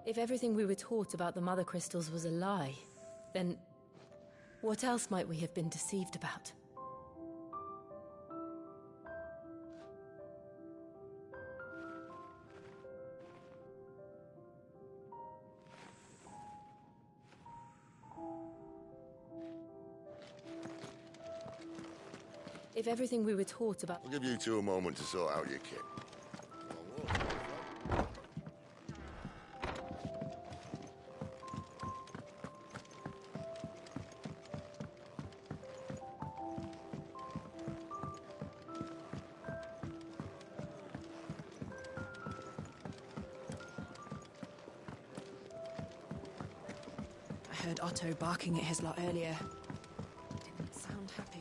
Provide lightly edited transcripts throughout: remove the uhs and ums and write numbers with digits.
If everything we were taught about the Mother Crystals was a lie, then what else might we have been deceived about? If everything we were taught about... I'll give you two a moment to sort out your kit. I heard Otto barking at his lot earlier. Didn't sound happy.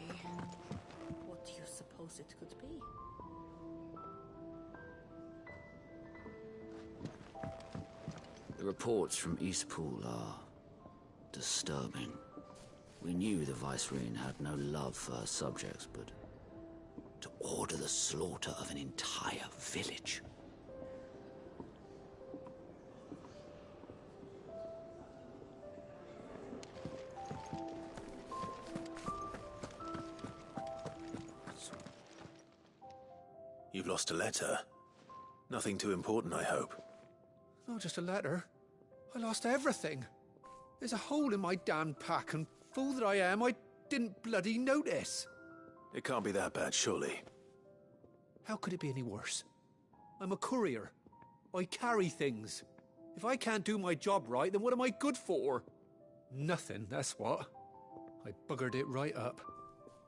What do you suppose it could be? The reports from Eastpool are disturbing. We knew the Vicereine had no love for her subjects, but to order the slaughter of an entire village. You've lost a letter. Nothing too important, I hope. Not just a letter. I lost everything. There's a hole in my damn pack, and fool that I am, I didn't bloody notice. It can't be that bad, surely. How could it be any worse? I'm a courier. I carry things. If I can't do my job right, then what am I good for? Nothing, that's what. I buggered it right up.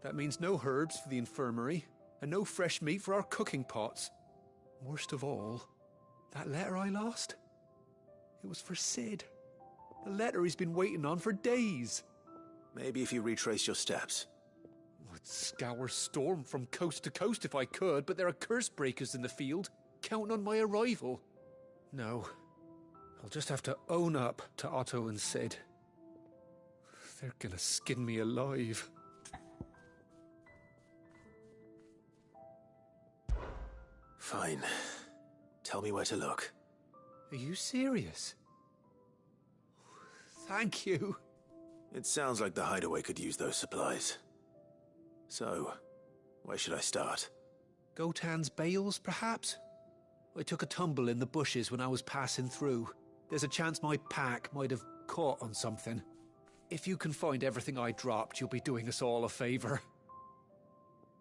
That means no herbs for the infirmary, and no fresh meat for our cooking pots. Worst of all, that letter I lost? It was for Sid. The letter he's been waiting on for days. Maybe if you retrace your steps. I'd scour Storm from coast to coast if I could, but there are curse breakers in the field, counting on my arrival. No, I'll just have to own up to Otto and Sid. They're gonna skin me alive. Fine. Tell me where to look. Are you serious? Thank you. It sounds like the hideaway could use those supplies. So, where should I start? Gotan's bales, perhaps? I took a tumble in the bushes when I was passing through. There's a chance my pack might have caught on something. If you can find everything I dropped, you'll be doing us all a favor.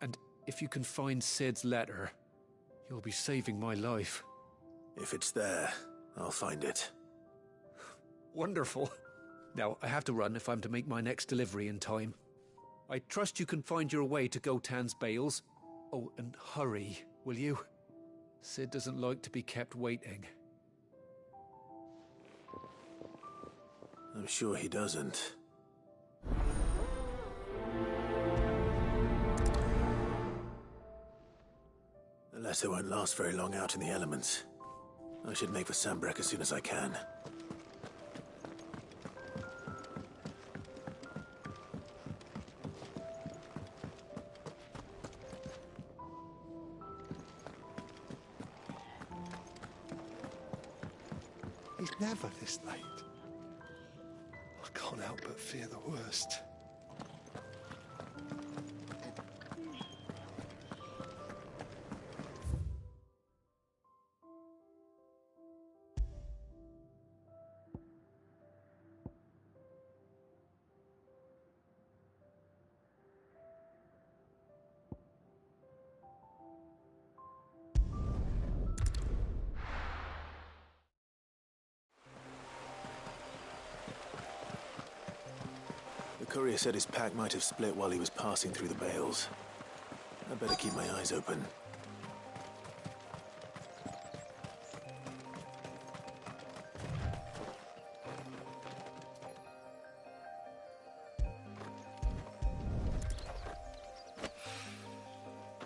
And if you can find Sid's letter, you'll be saving my life. If it's there, I'll find it. Wonderful. Now, I have to run if I'm to make my next delivery in time. I trust you can find your way to Gotan's bales. Oh, and hurry, will you? Sid doesn't like to be kept waiting. I'm sure he doesn't. The letter won't last very long out in the elements. I should make for Sambrek as soon as I can. He's never this late. I can't help but fear the worst. The courier said his pack might have split while he was passing through the bales. I better keep my eyes open.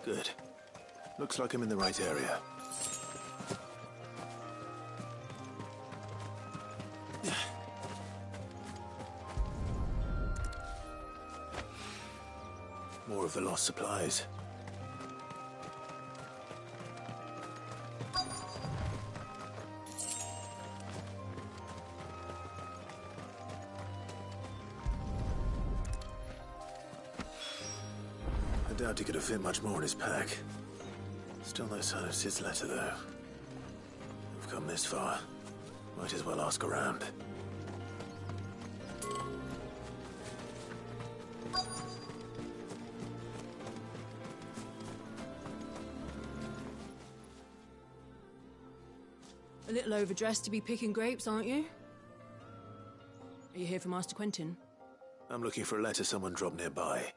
Good. Looks like I'm in the right area. More of the lost supplies. doubt he could have fit much more in his pack. Still no sign of Sid's letter, though. We've come this far. Might as well ask around. A little overdressed to be picking grapes, aren't you? Are you here for Master Quentin? I'm looking for a letter someone dropped nearby.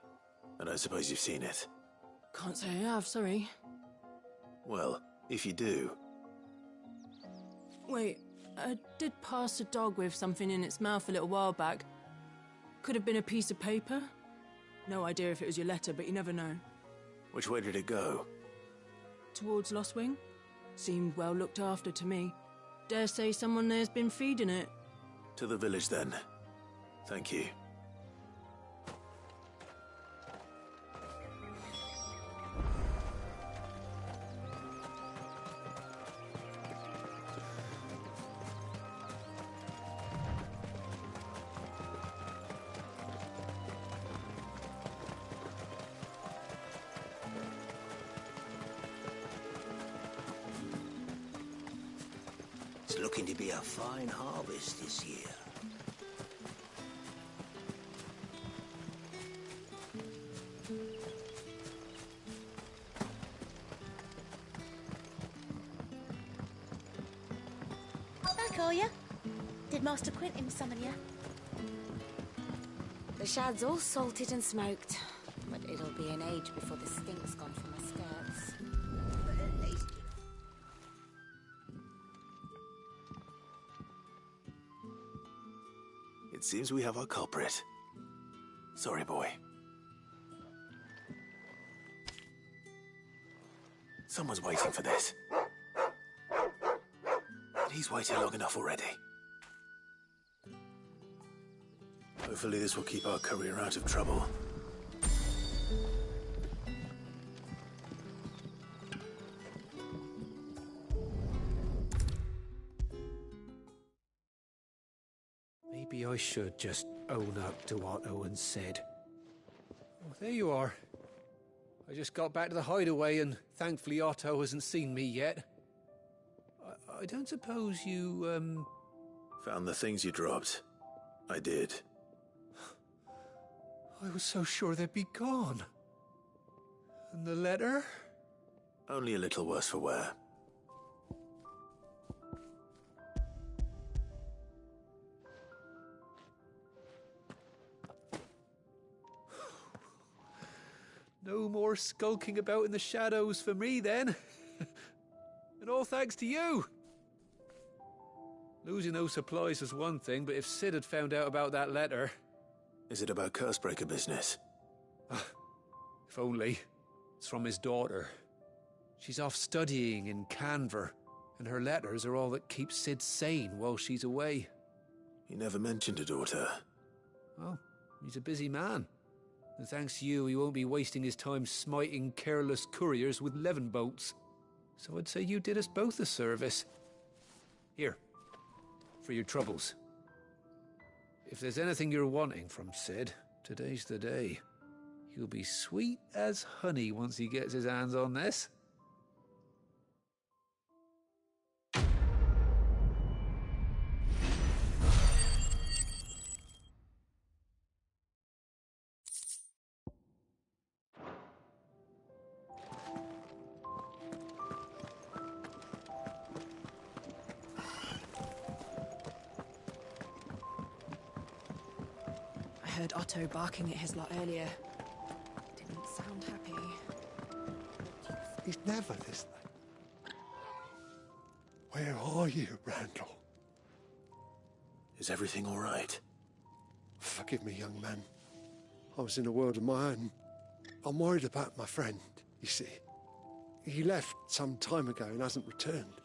I don't suppose you've seen it. Can't say I have, sorry. Well, if you do... Wait, I did pass a dog with something in its mouth a little while back. Could have been a piece of paper. No idea if it was your letter, but you never know. Which way did it go? Towards Lost Wing? Seemed well looked after to me. Dare say someone there's been feeding it. To the village, then. Thank you. It's looking to be a fine harvest this year. Back, are ya? Did Master Quentin summon ya? The shad's all salted and smoked, but it'll be an age before the stink's gone from my skirts. But at least... It seems we have our culprit. Sorry, boy. Someone's waiting for this. And he's waited long enough already. Hopefully this will keep our courier out of trouble. Maybe I should just own up to what Owen said. Oh, there you are. I just got back to the hideaway and thankfully Otto hasn't seen me yet. I don't suppose you, Found the things you dropped. I did. I was so sure they'd be gone. And the letter? Only a little worse for wear. No more skulking about in the shadows for me, then. And all thanks to you. Losing those supplies was one thing, but if Sid had found out about that letter... Is it about Cursebreaker business? If only. It's from his daughter. She's off studying in Canver, and her letters are all that keep Sid sane while she's away. He never mentioned a daughter. Well, he's a busy man. And thanks to you, he won't be wasting his time smiting careless couriers with levin bolts. So I'd say you did us both a service. Here, for your troubles. If there's anything you're wanting from Sid, today's the day. He'll be sweet as honey once he gets his hands on this. I heard Otto barking at his lot earlier. Didn't sound happy. He's never this late. Where are you, Randall? Is everything all right? Forgive me, young man. I was in a world of my own. I'm worried about my friend, you see. He left some time ago and hasn't returned.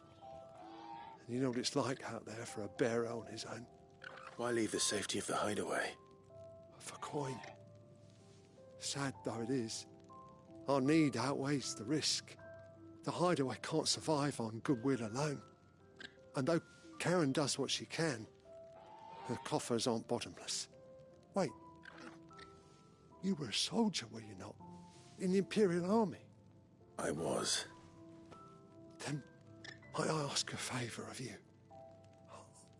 And you know what it's like out there for a bearer on his own. Why leave the safety of the hideaway? For coin. Sad though it is, our need outweighs the risk. The hideaway can't survive on goodwill alone. And though Karen does what she can, her coffers aren't bottomless. Wait, you were a soldier, were you not? in the Imperial Army? I was. Then might I ask a favour of you?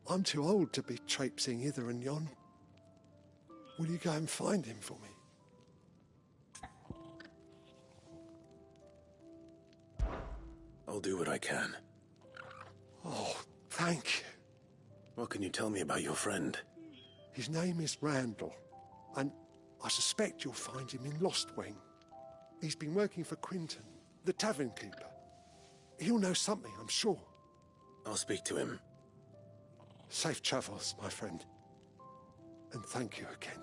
I'm too old to be traipsing hither and yon. Will you go and find him for me? I'll do what I can. Oh, thank you. What can you tell me about your friend? His name is Randall, and I suspect you'll find him in Lost Wing. He's been working for Quinton, the tavern keeper. He'll know something, I'm sure. I'll speak to him. Safe travels, my friend. And thank you again.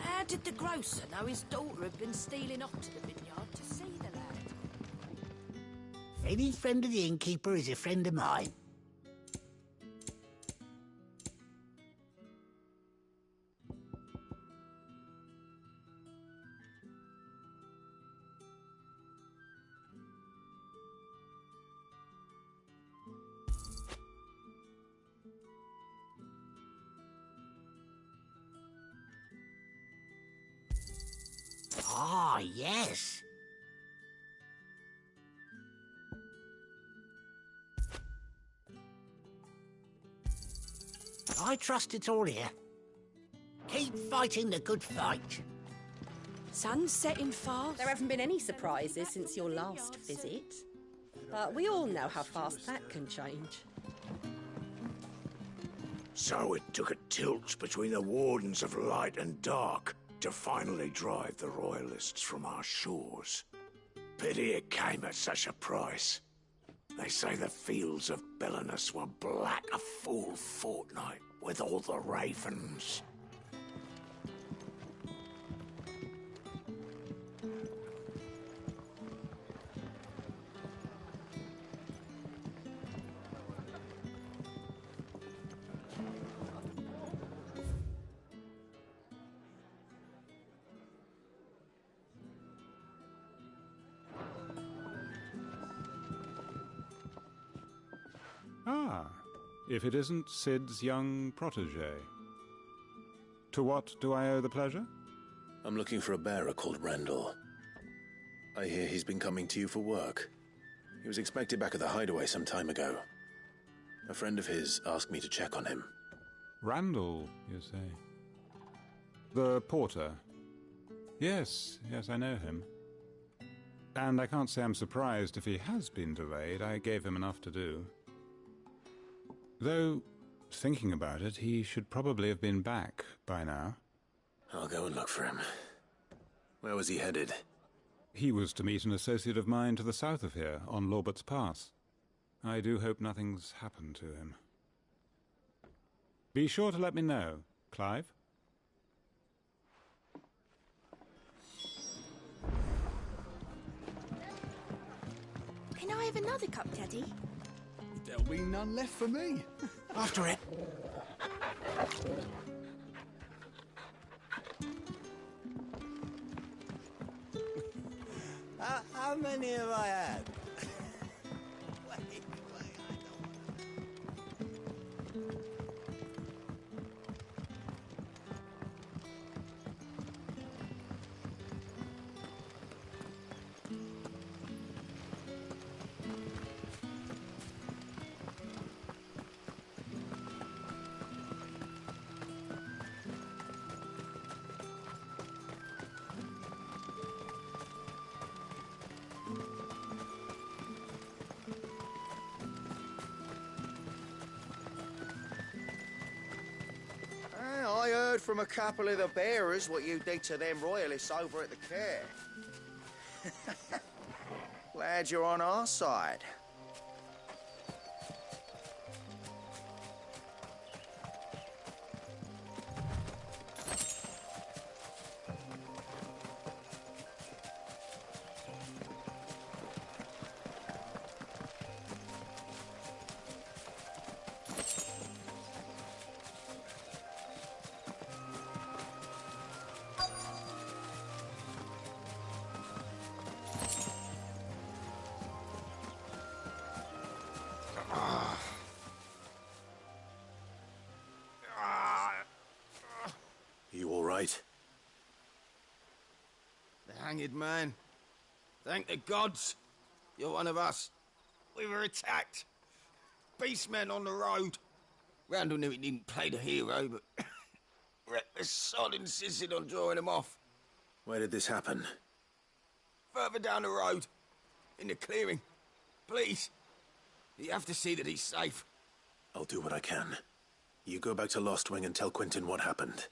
How did the grocer know his daughter had been stealing off to the vineyard to see the lad? Any friend of the innkeeper is a friend of mine. Ah, yes. I trust it's all here. Keep fighting the good fight. Sun's setting fast. There haven't been any surprises since your last visit. But we all know how fast that can change. So it took a tilt between the Wardens of Light and Dark to finally drive the Royalists from our shores. Pity it came at such a price. They say the fields of Belenus were black a full fortnight with all the ravens. Ah, if it isn't Sid's young protege. To what do I owe the pleasure? I'm looking for a bearer called Randall. I hear he's been coming to you for work. He was expected back at the hideaway some time ago. A friend of his asked me to check on him. Randall, you say? The porter? Yes, I know him. And I can't say I'm surprised if he has been delayed. I gave him enough to do. Though, thinking about it, he should probably have been back by now. I'll go and look for him. Where was he headed? He was to meet an associate of mine to the south of here, on Lorbert's Pass. I do hope nothing's happened to him. Be sure to let me know, Clive. Can I have another cup, Daddy? There'll be none left for me. After it. How many have I had? I heard from a couple of the bearers what you did to them royalists over at the care. Glad you're on our side. You all right? The hanged man. Thank the gods. You're one of us. We were attacked. Beastmen on the road. Randall knew he didn't play the hero, but reckless sod insisted on drawing him off. Where did this happen? Further down the road. In the clearing. Please. You have to see that he's safe. I'll do what I can. You go back to Lost Wing and tell Quentin what happened.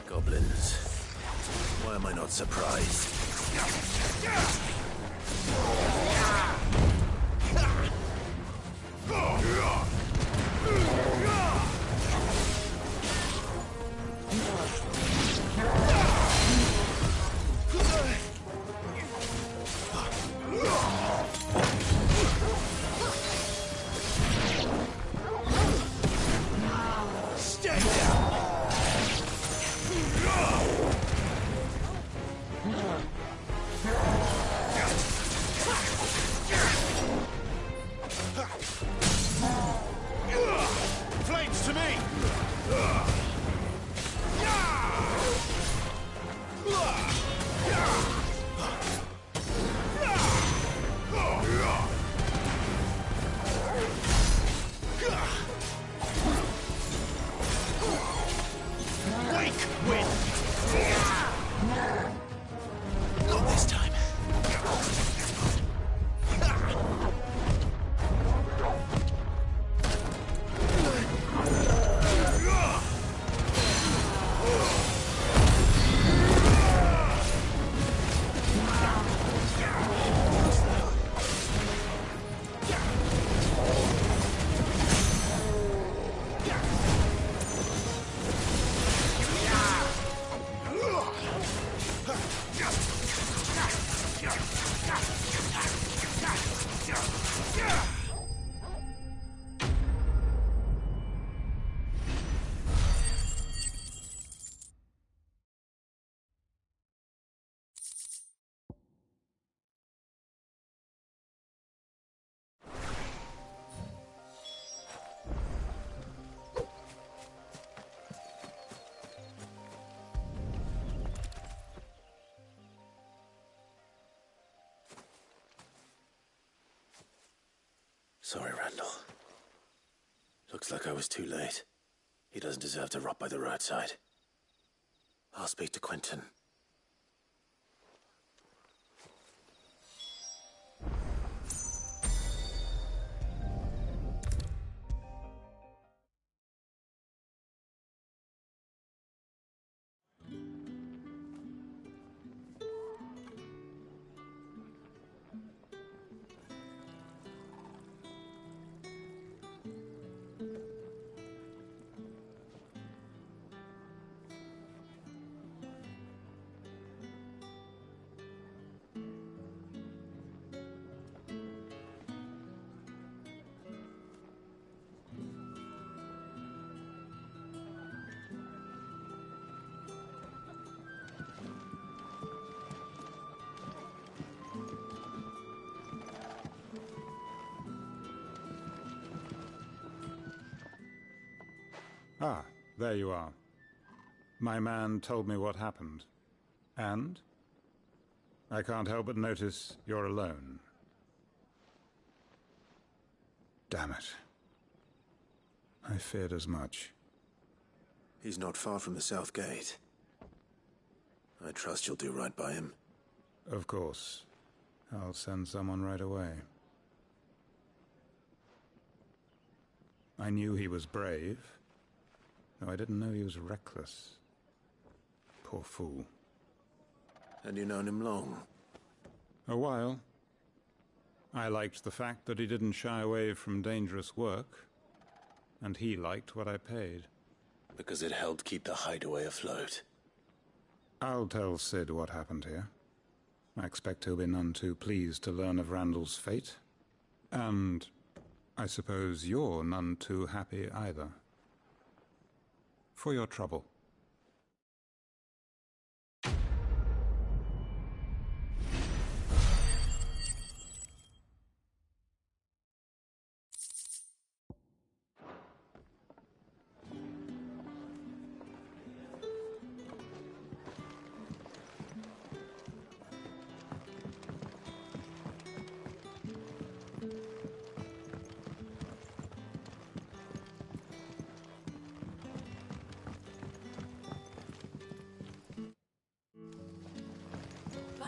Goblins. Why am I not surprised? Sorry, Randall. Looks like I was too late. He doesn't deserve to rot by the roadside. I'll speak to Quentin. Ah, there you are. My man told me what happened. And? I can't help but notice you're alone. Damn it. I feared as much. He's not far from the South Gate. I trust you'll do right by him. Of course. I'll send someone right away. I knew he was brave, though I didn't know he was reckless. Poor fool. And you known him long? A while. I liked the fact that he didn't shy away from dangerous work, and he liked what I paid. Because it helped keep the hideaway afloat. I'll tell Sid what happened here. I expect he'll be none too pleased to learn of Randall's fate. And I suppose you're none too happy either. For your trouble.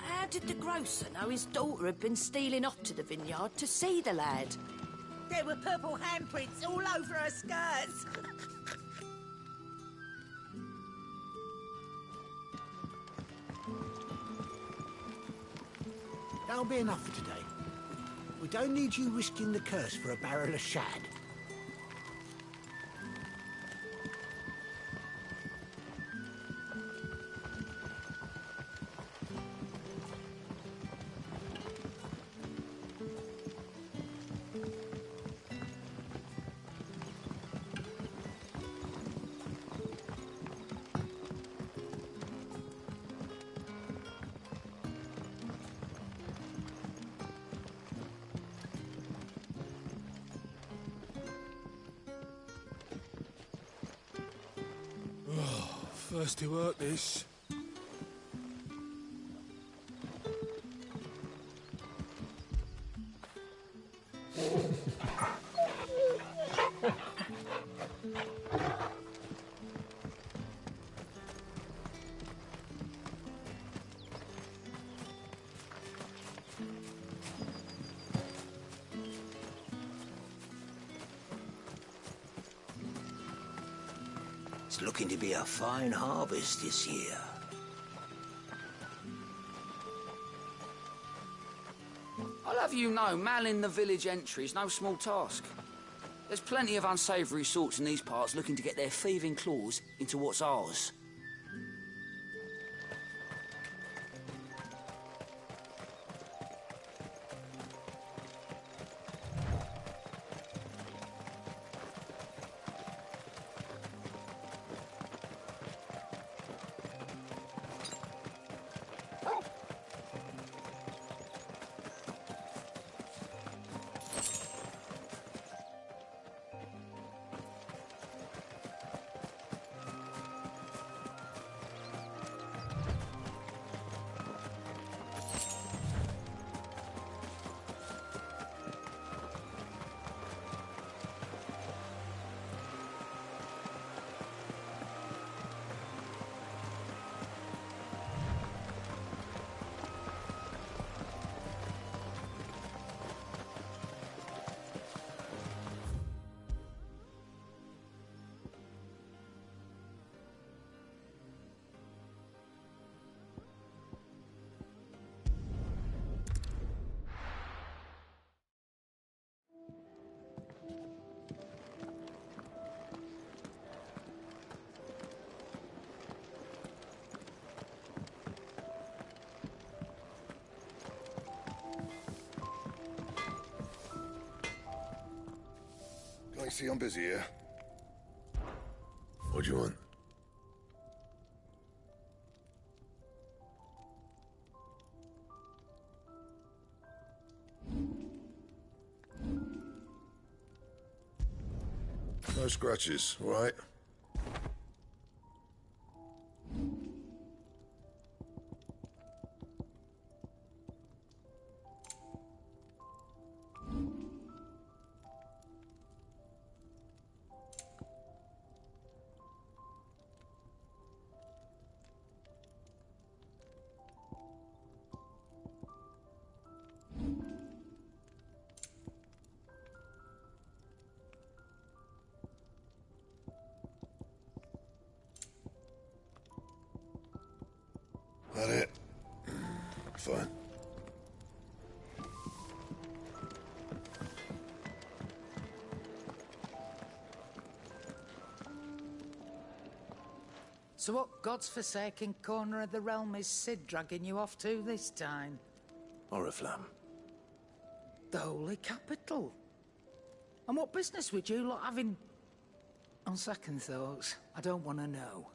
How did the grocer know his daughter had been stealing off to the vineyard to see the lad? There were purple handprints all over her skirts. That'll be enough for today. We don't need you risking the curse for a barrel of shad. First to work this. It's looking to be a fine harvest this year. I'll have you know, manning the village entry is no small task. There's plenty of unsavoury sorts in these parts looking to get their thieving claws into what's ours. See, I'm busy here. What do you want? No scratches, all right? That it? Fine. So what God's forsaken corner of the realm is Sid dragging you off to this time? Oriflamme. The Holy Capital. And what business would you lot having... On second thoughts, I don't want to know.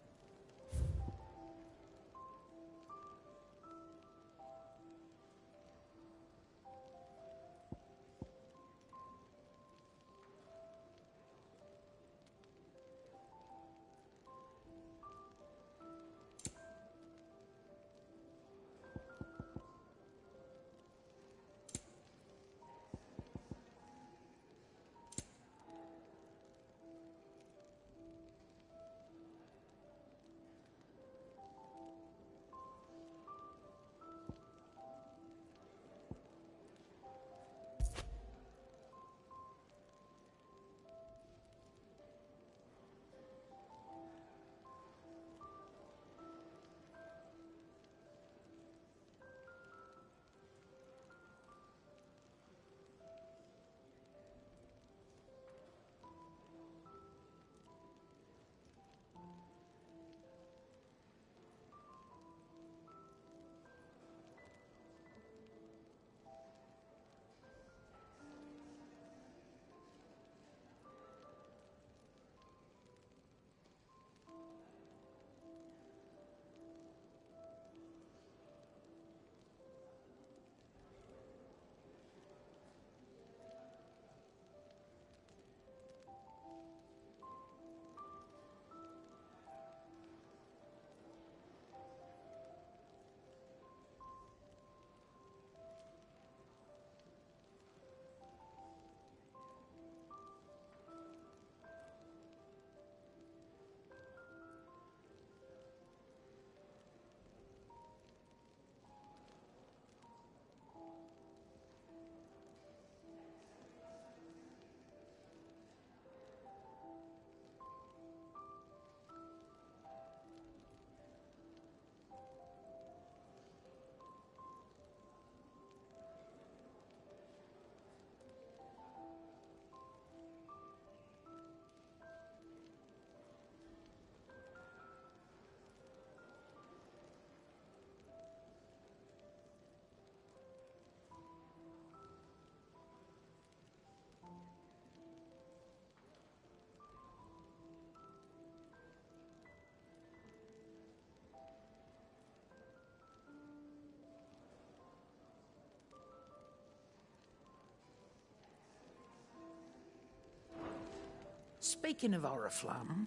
Speaking of Oriflamme,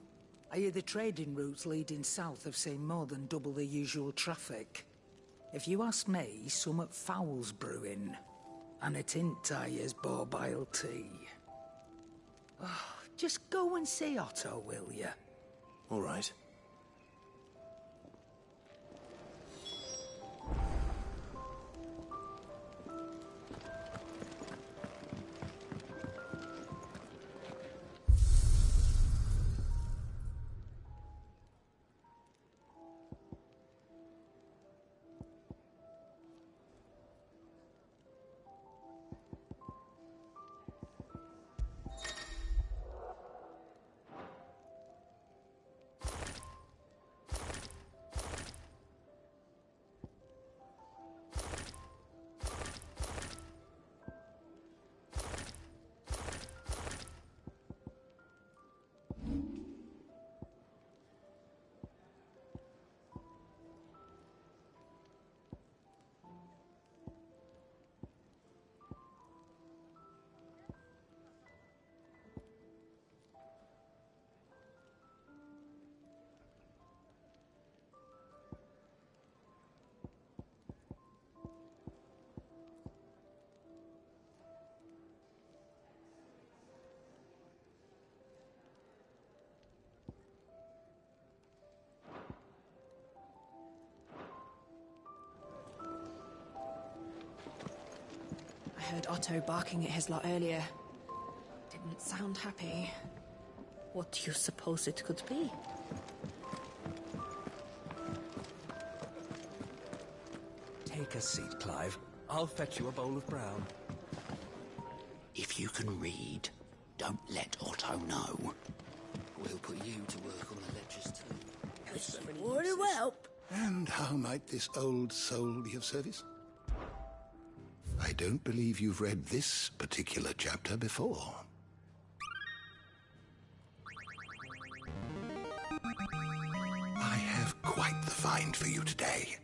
I hear the trading routes leading south have seen more than double the usual traffic. If you ask me, somewhat foul's brewing. And it ain't Tyre's borbile tea. Oh, just go and see Otto, will you? All right. heard Otto barking at his lot earlier. Didn't sound happy. What do you suppose it could be? Take a seat, Clive. I'll fetch you a bowl of brown. If you can read, don't let Otto know. We'll put you to work on the ledgers too. What a help. And how might this old soul be of service? I don't believe you've read this particular chapter before. I have quite the find for you today.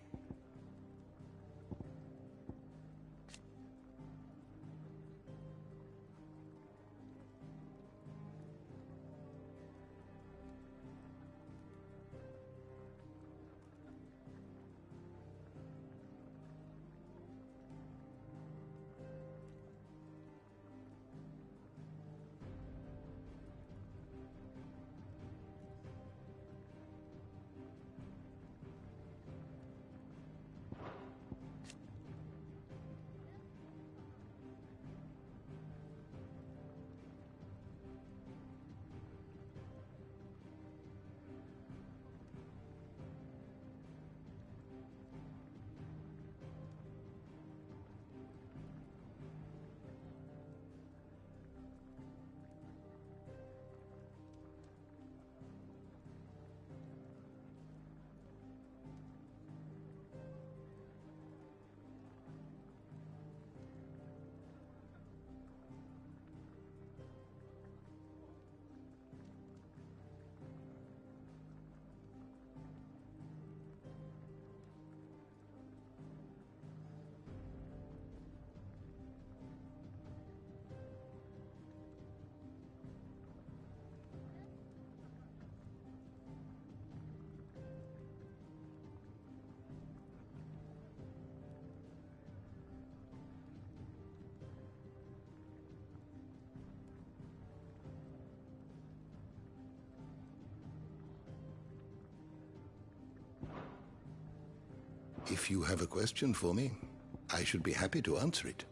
If you have a question for me, I should be happy to answer it.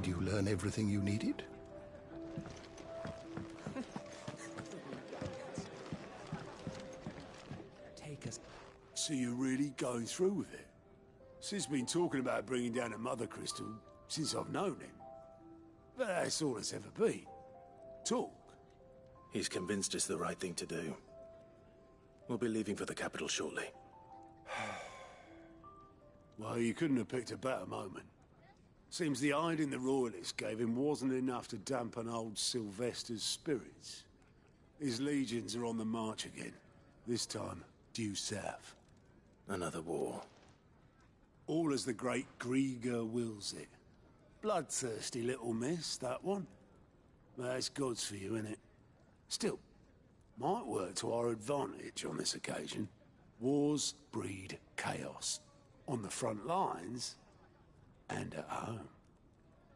Did you learn everything you needed? Take us. So you're really going through with it? Sid's been talking about bringing down a Mother Crystal since I've known him. But that's all it's ever been. Talk. He's convinced it's the right thing to do. We'll be leaving for the capital shortly. Well, you couldn't have picked a better moment. Seems the hiding the Royalists gave him wasn't enough to dampen old Sylvester's spirits. His legions are on the march again. This time, due south. Another war. All as the great Grieger wills it. Bloodthirsty little miss, that one. That's God's for you, innit? Still, might work to our advantage on this occasion. Wars breed chaos. On the front lines, and at home.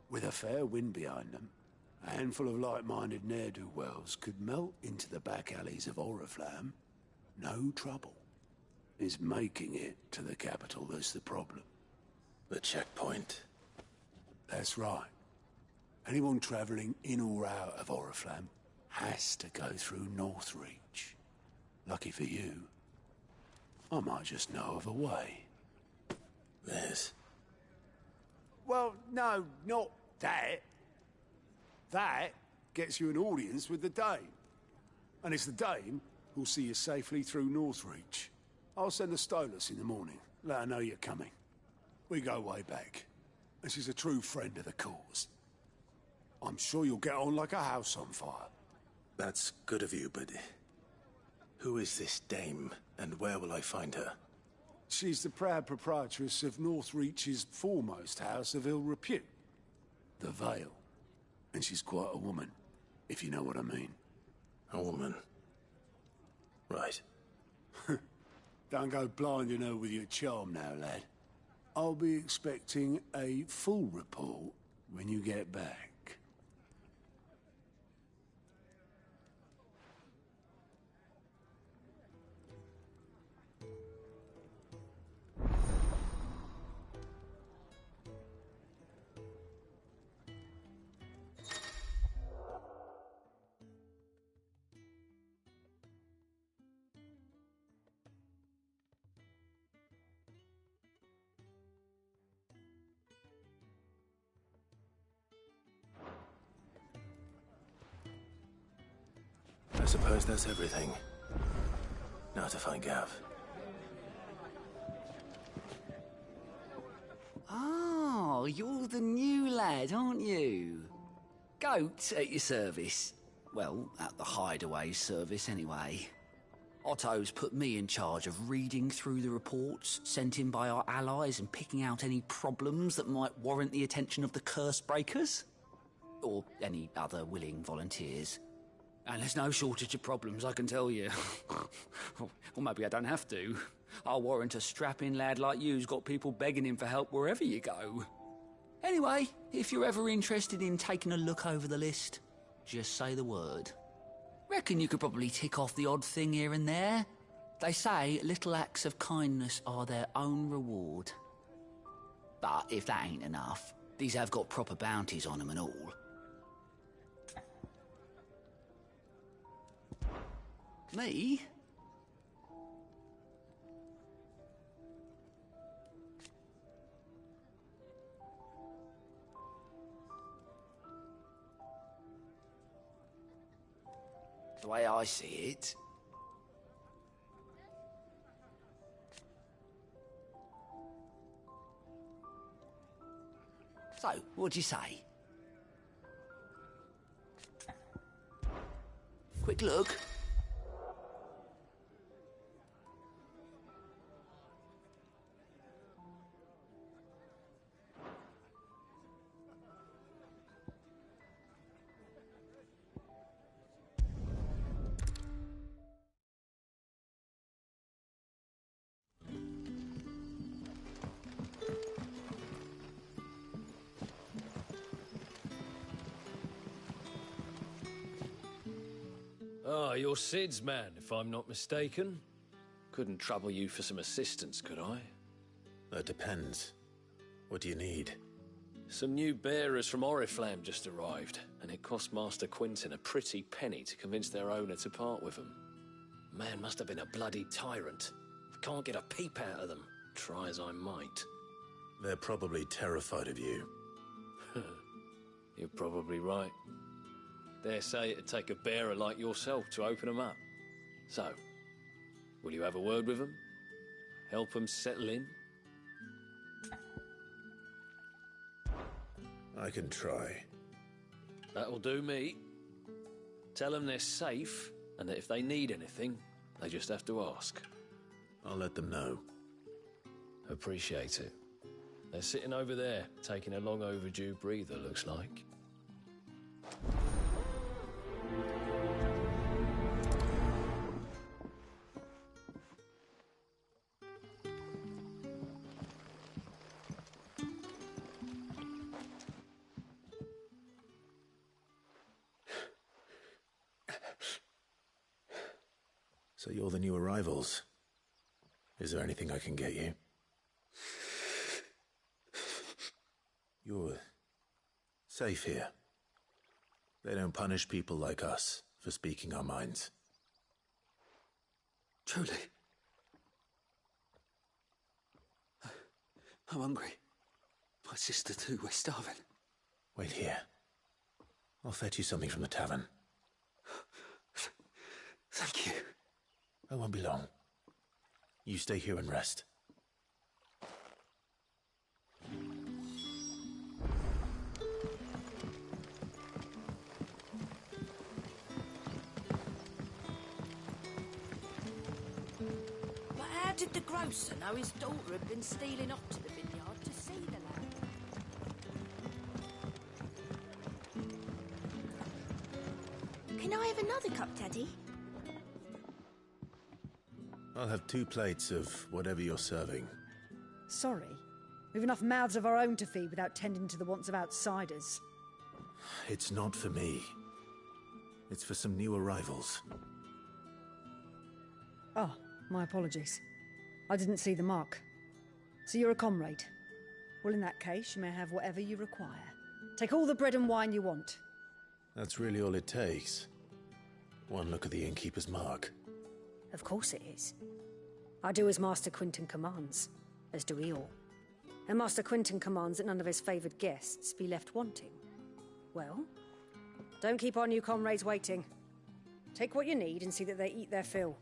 With a fair wind behind them, a handful of like-minded ne'er-do-wells could melt into the back alleys of Oriflamme. No trouble. It's making it to the capital that's the problem. The checkpoint. That's right. Anyone travelling in or out of Oriflamme has to go through Northreach. Lucky for you, I might just know of a way. Yes. Well, no, not that. That gets you an audience with the Dame. And it's the Dame who'll see you safely through Northreach. I'll send the Stolas in the morning. Let her know you're coming. We go way back. And she's a true friend of the cause. I'm sure you'll get on like a house on fire. That's good of you, but... who is this Dame, and where will I find her? She's the proud proprietress of Northreach's foremost house of ill repute, the Vale. And she's quite a woman, if you know what I mean. A woman? Right. Don't go blinding her with your charm now, lad. I'll be expecting a full report when you get back. I suppose that's everything. Now to find Gav. Oh, you're the new lad, aren't you? Goat at your service. Well, at the hideaway service, anyway. Otto's put me in charge of reading through the reports sent in by our allies and picking out any problems that might warrant the attention of the curse breakers. Or any other willing volunteers. And there's no shortage of problems, I can tell you. Or maybe I don't have to. I'll warrant a strapping lad like you's got people begging him for help wherever you go. Anyway, if you're ever interested in taking a look over the list, just say the word. Reckon you could probably tick off the odd thing here and there. They say little acts of kindness are their own reward. But if that ain't enough, these have got proper bounties on them and all. Me? The way I see it... So, what'd you say? Quick look. Ah, you're Sid's man, if I'm not mistaken. Couldn't trouble you for some assistance, could I? That depends. What do you need? Some new bearers from Oriflamme just arrived, and it cost Master Quinton a pretty penny to convince their owner to part with them. Man must have been a bloody tyrant. Can't get a peep out of them, try as I might. They're probably terrified of you. You're probably right. Dare say it'd take a bearer like yourself to open them up. So, will you have a word with them? Help them settle in? I can try. That'll do me. Tell them they're safe, and that if they need anything, they just have to ask. I'll let them know. Appreciate it. They're sitting over there, taking a long overdue breather, looks like. So you're the new arrivals. Is there anything I can get you? You're safe here. They don't punish people like us for speaking our minds. Truly. I'm hungry. My sister too, we're starving. Wait here. I'll fetch you something from the tavern. Thank you. I won't be long. You stay here and rest. But how did the grocer know his daughter had been stealing off to the vineyard to see the lad? Can I have another cup, Daddy? I'll have 2 plates of whatever you're serving. Sorry. We've enough mouths of our own to feed without tending to the wants of outsiders. It's not for me. It's for some new arrivals. Oh, my apologies. I didn't see the mark. So you're a comrade. Well, in that case, you may have whatever you require. Take all the bread and wine you want. That's really all it takes. One look at the innkeeper's mark. Of course it is. I do as Master Quinton commands, as do we all. And Master Quinton commands that none of his favoured guests be left wanting. Well, don't keep our new comrades waiting. Take what you need and see that they eat their fill.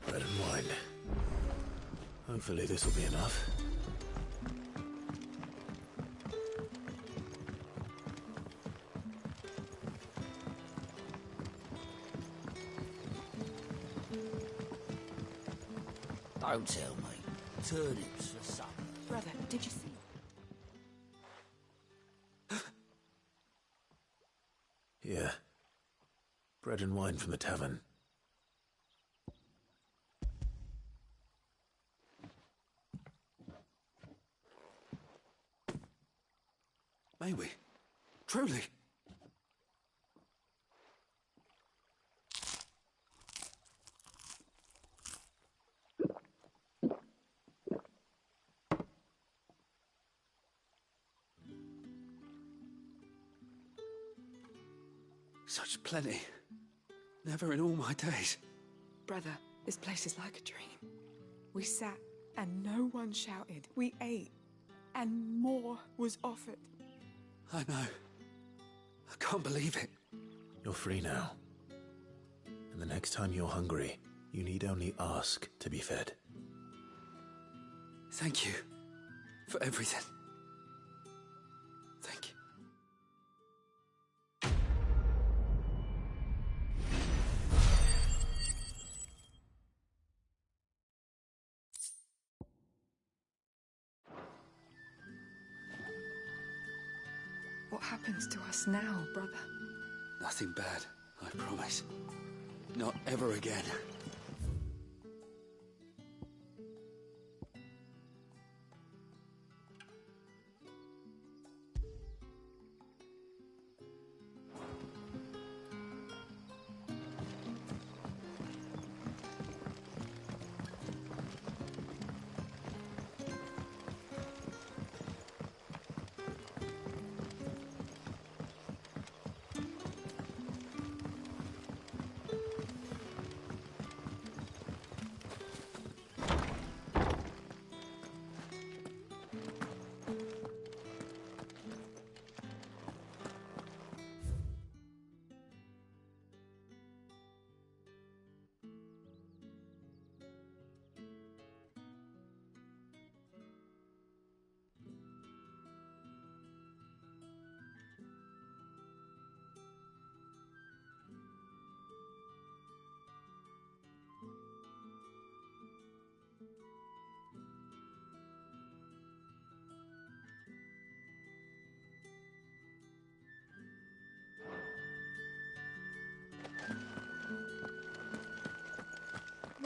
Bread and wine. Hopefully this will be enough. Don't tell me. Turnips for supper. Brother, did you see? Yeah. Bread and wine from the tavern. May we? Truly? Such plenty. Never in all my days. Brother, this place is like a dream. We sat and no one shouted. We ate and more was offered. I know. I can't believe it. You're free now. And the next time you're hungry, you need only ask to be fed. Thank you for everything. Thank you. What happens to us now, brother? Nothing bad, I promise. Not ever again.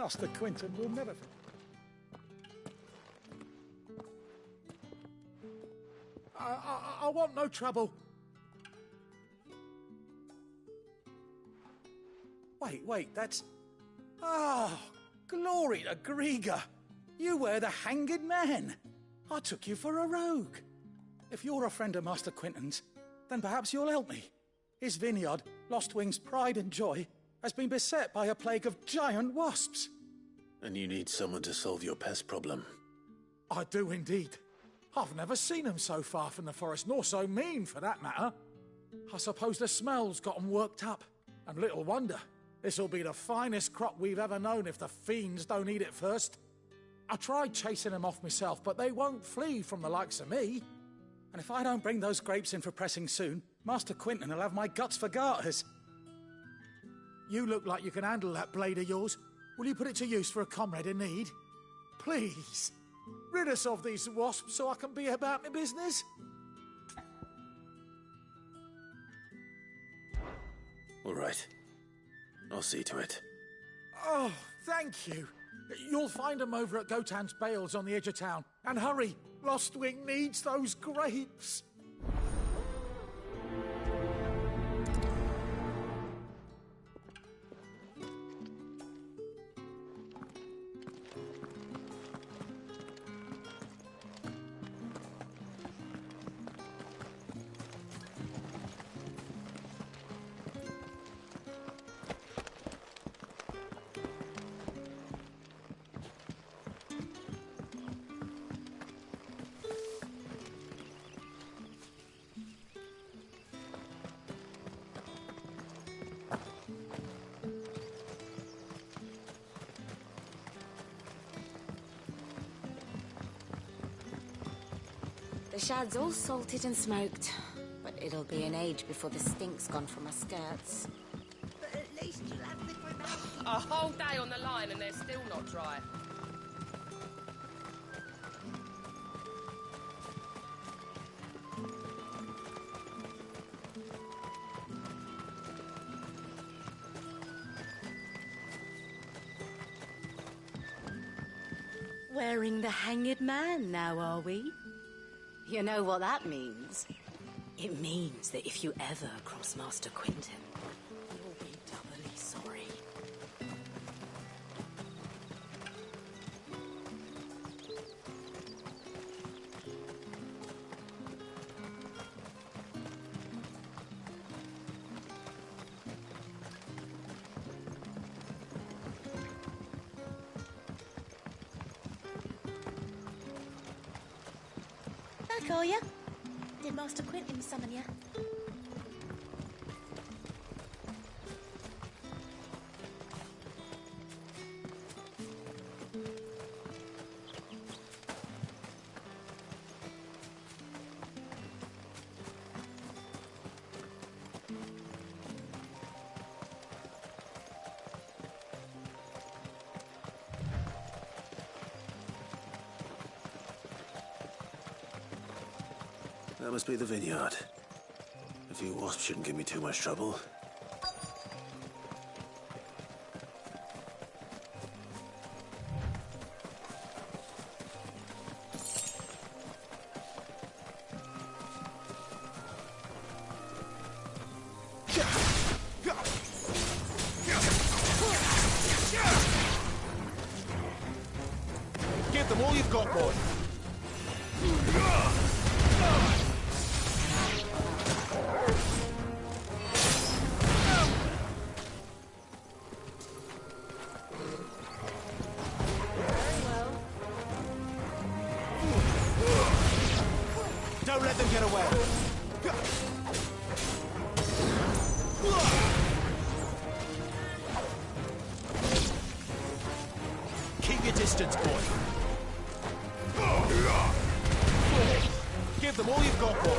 Master Quinton will never... I want no trouble. Wait, that's... Oh, glory to Grieger. You were the Hanged Man. I took you for a rogue. If you're a friend of Master Quinton's, then perhaps you'll help me. His vineyard, Lostwing's pride and joy, has been beset by a plague of giant wasps. And you need someone to solve your pest problem. I do indeed. I've never seen them so far from the forest, nor so mean, for that matter. I suppose the smell's got them worked up. And little wonder. This'll be the finest crop we've ever known if the fiends don't eat it first. I tried chasing them off myself, but they won't flee from the likes of me. And if I don't bring those grapes in for pressing soon, Master Quinton will have my guts for garters. You look like you can handle that blade of yours. Will you put it to use for a comrade in need? Please, rid us of these wasps so I can be about my business. All right. I'll see to it. Oh, thank you. You'll find them over at Gotan's Bales on the edge of town. And hurry, Lostwing needs those grapes. The shad's all salted and smoked, but it'll be an age before the stink's gone from my skirts. But at least you'll have the grenade. A whole day on the line and they're still not dry. Wearing the Hanged Man now, are we? You know what that means? It means that if you ever cross Master Quinton, you'll be doubly sorry. Back, are ya? Did Master Quinton summon ya? That must be the vineyard. A few wasps shouldn't give me too much trouble. Give them all you've got, boy. Don't let them get away. Keep your distance, boy. Give them all you've got, boy.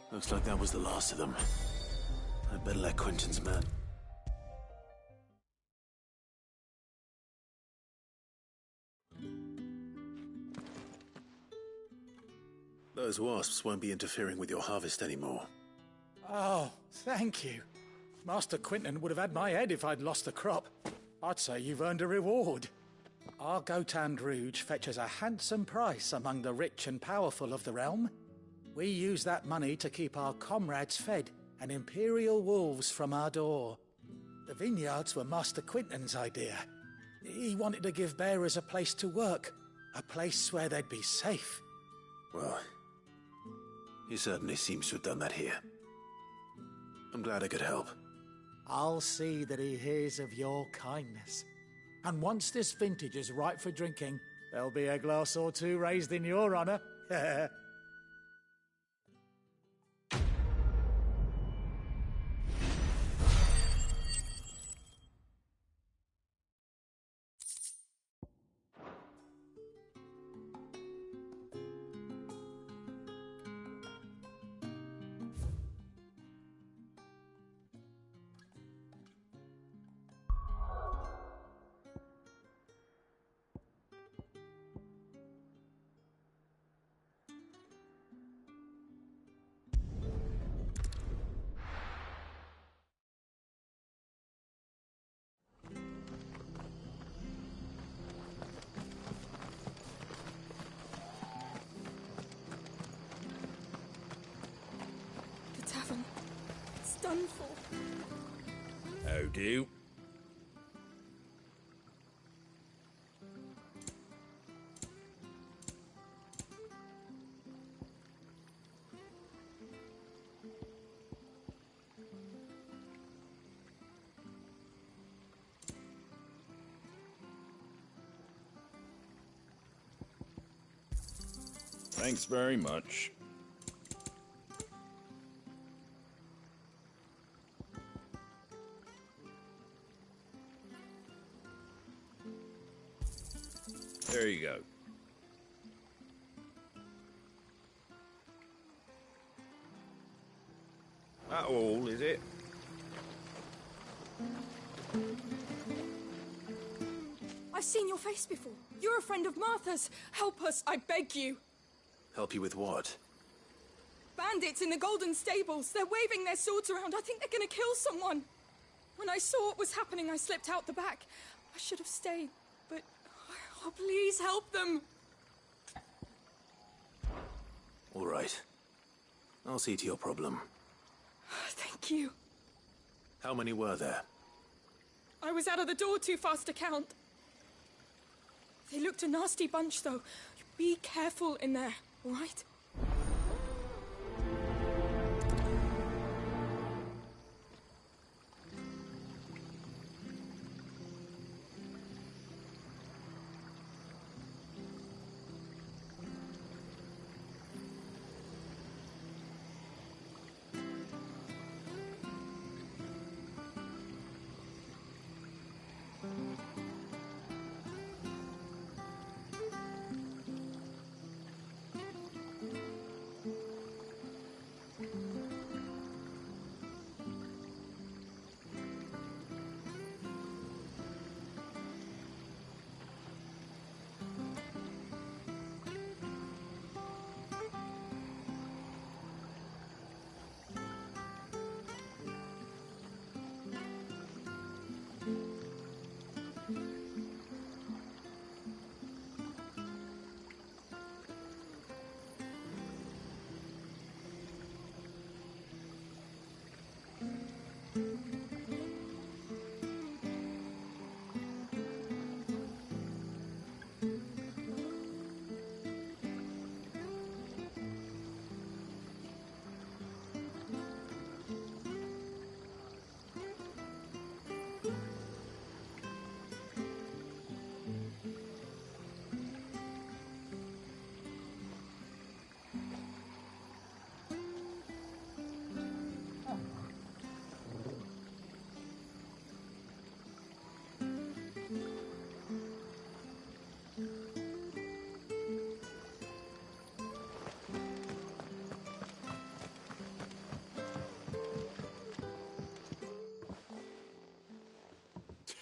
Looks like that was the last of them. I'd better let Quinton's men... Those wasps won't be interfering with your harvest anymore. Oh, thank you. Master Quinton would have had my head if I'd lost the crop. I'd say you've earned a reward. Our Gotand Rouge fetches a handsome price among the rich and powerful of the realm. We use that money to keep our comrades fed and imperial wolves from our door. The vineyards were Master Quinton's idea. He wanted to give bearers a place to work, a place where they'd be safe. Well, he certainly seems to have done that here. I'm glad I could help. I'll see that he hears of your kindness. And once this vintage is ripe for drinking, there'll be a glass or two raised in your honour. Tavern. It's done for. How do? Thanks very much. There you go. That all, is it? I've seen your face before. You're a friend of Martha's. Help us, I beg you. Help you with what? Bandits in the Golden Stables. They're waving their swords around. I think they're gonna kill someone. When I saw what was happening, I slipped out the back. I should have stayed, but... Oh, please help them. All right. I'll see to your problem. Thank you. How many were there? I was out of the door too fast to count. They looked a nasty bunch, though. Be careful in there, all right?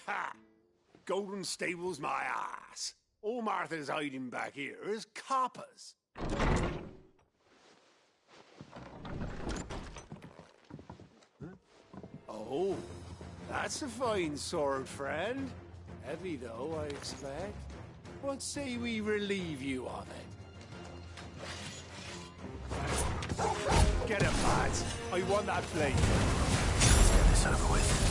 Ha! Golden Stables my ass. All Martha's hiding back here is coppers. Oh, that's a fine sword, friend. Heavy, though, I expect. What say we relieve you of it? Get him, lads. I want that blade. Let's get this over with.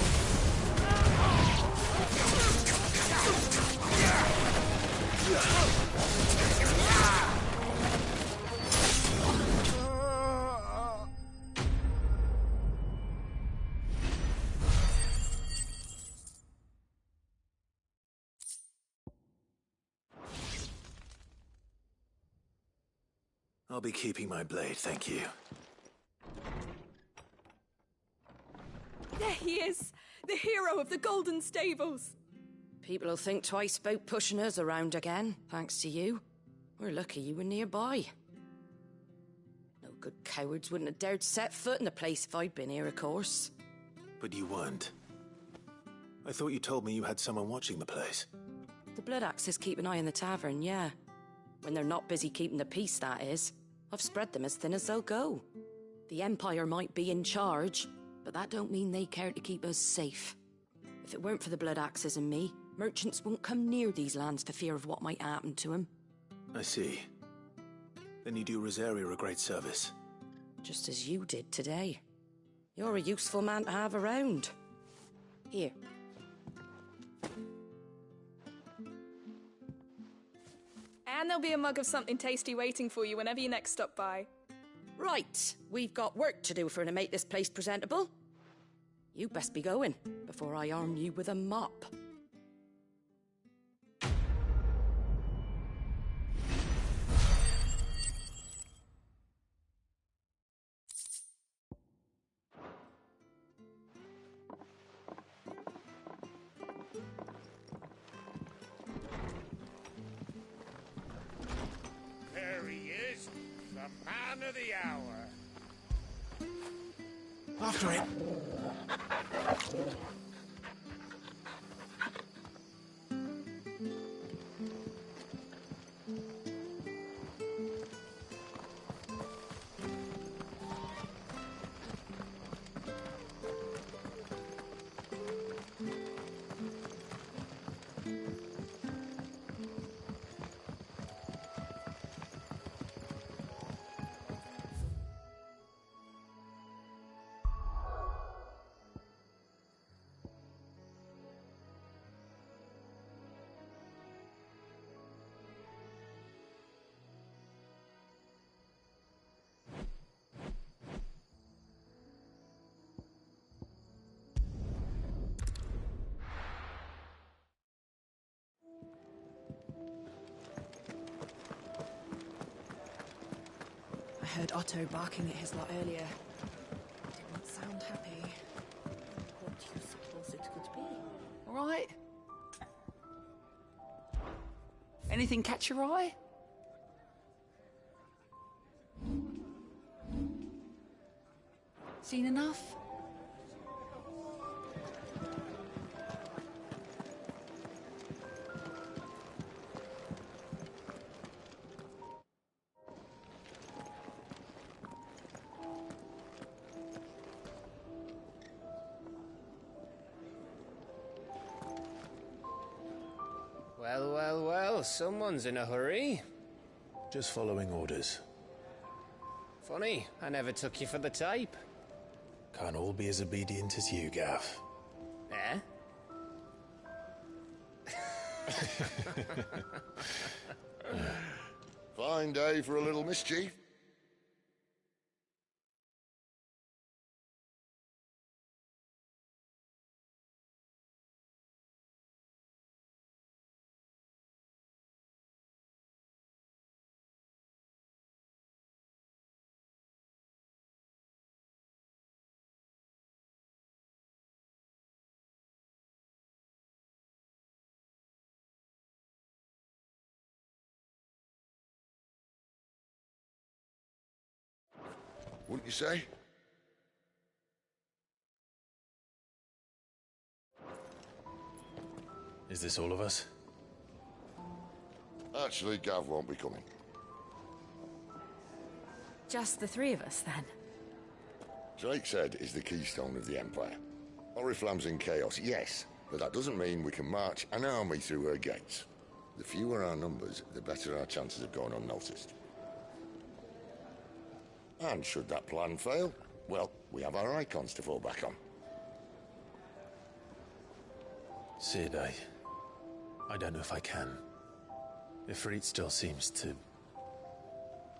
I'll be keeping my blade, thank you. There he is! The hero of the Golden Stables! People will think twice about pushing us around again, thanks to you. We're lucky you were nearby. No good cowards wouldn't have dared set foot in the place if I'd been here, of course. But you weren't. I thought you told me you had someone watching the place. The Blood Axes keep an eye on the tavern, yeah. When they're not busy keeping the peace, that is. I've spread them as thin as they'll go. The Empire might be in charge, but that don't mean they care to keep us safe. If it weren't for the Blood Axes and me, merchants won't come near these lands for fear of what might happen to them. I see. Then you do Rosaria a great service. Just as you did today. You're a useful man to have around. Here. And there'll be a mug of something tasty waiting for you whenever you next stop by. Right, we've got work to do for to make this place presentable. You best be going, before I arm you with a mop. There he is, the man of the hour. After it. I heard Otto barking at his lot earlier. Didn't sound happy. What do you suppose it could be? All right. Anything catch your eye? Seen enough? Well, someone's in a hurry. Just following orders. Funny, I never took you for the type. Can't all be as obedient as you, Gav. Eh? Fine day for a little mischief. Wouldn't you say? Is this all of us? Actually, Gav won't be coming. Just the three of us, then? Drake said is the keystone of the Empire. Oriflamme's in chaos, yes, but that doesn't mean we can march an army through her gates. The fewer our numbers, the better our chances of going unnoticed. And should that plan fail, well, we have our icons to fall back on. Sid, I don't know if I can. Ifrit still seems to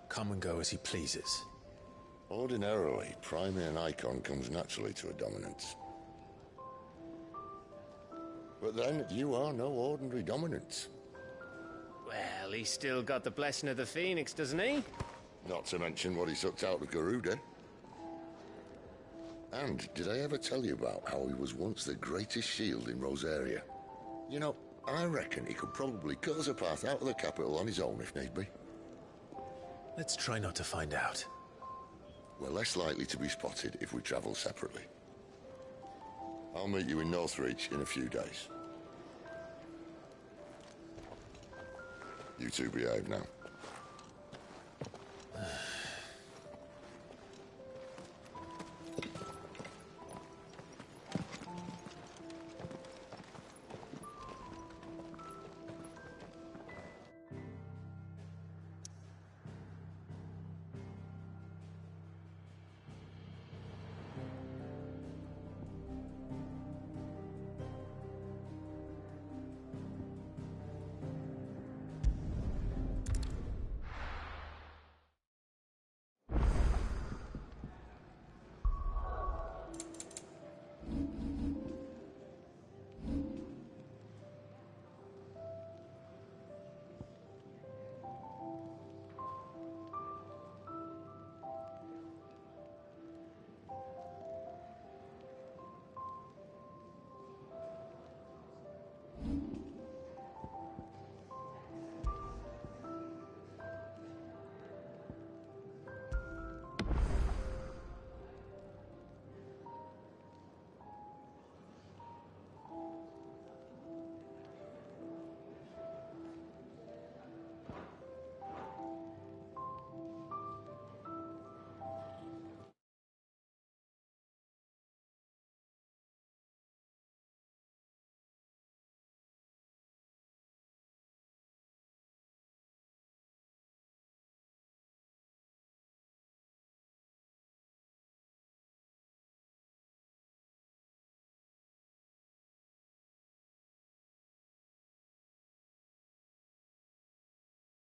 come and go as he pleases. Ordinarily, priming an icon comes naturally to a dominance. But then, you are no ordinary dominance. Well, he's still got the blessing of the Phoenix, doesn't he? Not to mention what he sucked out of Garuda. And did I ever tell you about how he was once the greatest shield in Rosaria? You know, I reckon he could probably cut us a path out of the capital on his own if need be. Let's try not to find out. We're less likely to be spotted if we travel separately. I'll meet you in Northreach in a few days. You two behave now.